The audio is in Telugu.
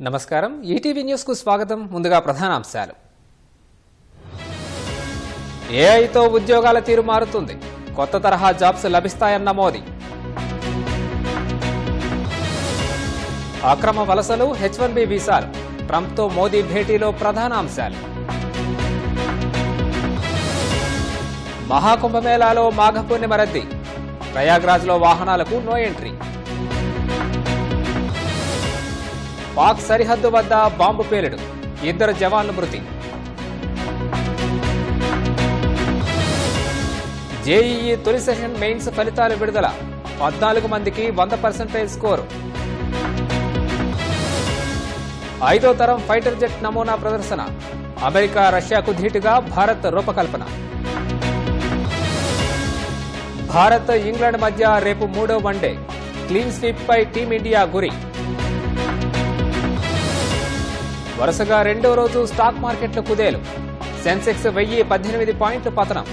నమస్కారం ఈటీవీ న్యూస్ కు స్వాగతం. ముందుగా ప్రధానాంశాలు. ఏఐతో ఉద్యోగాల తీరు మారుతుంది. కొత్త తరహా జాబ్స్ లభిస్తాయన్న మోదీ. అక్రమ వలసలు, H1B వీసాలు. ట్రంప్తో మోదీ భేటీలో ప్రధాన అంశాలు. మహాకుంభమేళాలో మాఘ పూర్ణిమ రద్దీ. ప్రయాగ్రాజ్లో వాహనాలకు నో ఎంట్రీ. పాక్ సరిహద్దు వద్ద బాంబు పేలుడు. 2 జవాన్లు మృతి. జేఈఈ తొలి సెషన్ మెయిన్స్ ఫలితాలు విడుదల. 14 మందికి 100% స్కోరు. 5వ తరం ఫైటర్ జెట్ నమూనా ప్రదర్శన. అమెరికా రష్యాకు ధీటుగా భారత్ రూపకల్పన. భారత్ ఇంగ్లాండ్ మధ్య రేపు 3వ వన్డే. క్లీన్ స్వీప్ పై టీమిండియా గురి. వరుసగా 2వ రోజు స్టాక్ మార్కెట్ల కుదేలు. సెన్సెక్స్ 1018 పాయింట్ల పతనం.